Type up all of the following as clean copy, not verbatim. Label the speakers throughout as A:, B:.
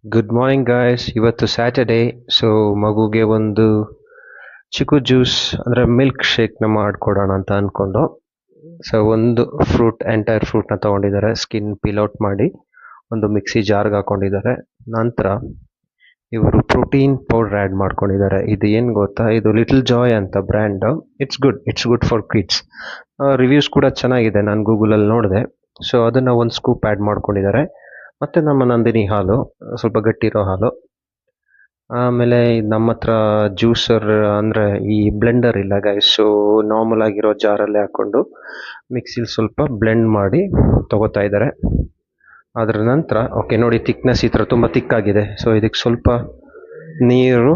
A: Good morning guys. ಇವತ್ತು Saturday, so ಮಗುಗೆ ಒಂದು ಚಿಕ್ಕು ಜ್ಯೂಸ್ ಅಂದರೆ ಮಿಲ್ಕ್ ಶೇಕ್ನ ಮಾಡಿಕೊಡೋಣ ಅಂತ ಅಂದ್ಕೊಂಡು, ಸೊ ಒಂದು ಎಂಟೈರ್ ಫ್ರೂಟ್ನ ತೊಗೊಂಡಿದ್ದಾರೆ, ಸ್ಕಿನ್ ಪೀಲ್ ಔಟ್ ಮಾಡಿ ಒಂದು ಮಿಕ್ಸಿ ಜಾರ್ಗೆ ಹಾಕೊಂಡಿದ್ದಾರೆ. ನಂತರ ಇವರು ಪ್ರೋಟೀನ್ ಪೌಡರ್ ಆ್ಯಡ್ ಮಾಡ್ಕೊಂಡಿದ್ದಾರೆ. ಇದು ಏನು ಗೊತ್ತಾ, ಇದು ಲಿಟಲ್ ಜಾಯ್ ಅಂತ brand. It's good for kids. Reviews ಕೂಡ ಚೆನ್ನಾಗಿದೆ, ನಾನು ಗೂಗಲಲ್ಲಿ ನೋಡಿದೆ. ಸೊ ಅದನ್ನು ಒಂದು ಸ್ಕೂಪ್ ಆ್ಯಡ್ ಮಾಡ್ಕೊಂಡಿದ್ದಾರೆ. ಮತ್ತು ನಮ್ಮ ನಂದಿನಿ ಹಾಲು, ಸ್ವಲ್ಪ ಗಟ್ಟಿರೋ ಹಾಲು. ಆಮೇಲೆ ನಮ್ಮ ಹತ್ರ ಜ್ಯೂಸರ್ ಅಂದರೆ ಈ ಬ್ಲೆಂಡರ್ ಇಲ್ಲ ಗೈಸ್, ಸೊ ನಾರ್ಮಲ್ ಆಗಿರೋ ಜಾರಲ್ಲಿ ಹಾಕ್ಕೊಂಡು ಮಿಕ್ಸಿಲಿ ಸ್ವಲ್ಪ ಬ್ಲೆಂಡ್ ಮಾಡಿ ತಗೋತಾ ಇದ್ದಾರೆ. ಅದರ ನಂತರ ಓಕೆ ನೋಡಿ, ಥಿಕ್ನೆಸ್ ಈ ಥರ ತುಂಬ ತಿಕ್ಕಾಗಿದೆ. ಸೊ ಇದಕ್ಕೆ ಸ್ವಲ್ಪ ನೀರು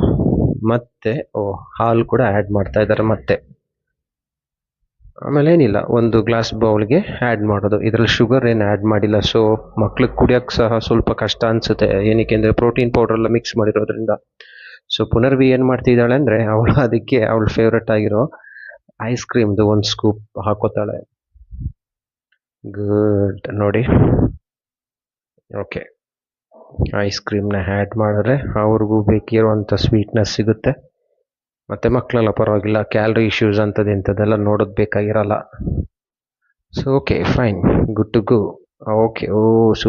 A: ಮತ್ತು ಹಾಲು ಕೂಡ ಆ್ಯಡ್ ಮಾಡ್ತಾ ಇದ್ದಾರೆ. ಮತ್ತೆ ಆಮೇಲೆ ಏನಿಲ್ಲ, ಒಂದು ಗ್ಲಾಸ್ ಬೌಲ್ಗೆ ಆ್ಯಡ್ ಮಾಡೋದು. ಇದರಲ್ಲಿ ಶುಗರ್ ಏನು ಆ್ಯಡ್ ಮಾಡಿಲ್ಲ. ಸೊ ಮಕ್ಳಿಗೆ ಕುಡಿಯೋಕ್ಕೆ ಸಹ ಸ್ವಲ್ಪ ಕಷ್ಟ ಅನಿಸುತ್ತೆ, ಏನಕ್ಕೆ ಅಂದರೆ ಪ್ರೋಟೀನ್ ಪೌಡ್ರೆಲ್ಲ ಮಿಕ್ಸ್ ಮಾಡಿರೋದ್ರಿಂದ. ಸೊ ಪುನರ್ವಿ ಏನು ಮಾಡ್ತಿದ್ದಾಳೆ ಅಂದರೆ, ಅವಳು ಅದಕ್ಕೆ ಅವಳ ಫೇವ್ರೆಟ್ ಆಗಿರೋ ಐಸ್ ಕ್ರೀಮ್ದು ಒಂದು ಸ್ಕೂಪ್ ಹಾಕೋತಾಳೆ. ಗುಡ್ ನೋಡಿ, ಓಕೆ. ಐಸ್ ಕ್ರೀಮ್ನ ಆ್ಯಡ್ ಮಾಡಿದ್ರೆ ಅವ್ರಿಗೂ ಬೇಕಿರುವಂಥ ಸ್ವೀಟ್ನೆಸ್ ಸಿಗುತ್ತೆ. ಮತ್ತು ಮಕ್ಕಳೆಲ್ಲ ಪರವಾಗಿಲ್ಲ, ಕ್ಯಾಲ್ರಿ ಇಶ್ಯೂಸ್ ಅಂಥದ್ದು ಇಂಥದ್ದೆಲ್ಲ ನೋಡೋದು ಬೇಕಾಗಿರಲ್ಲ. So okay fine, good to go. Okay, super.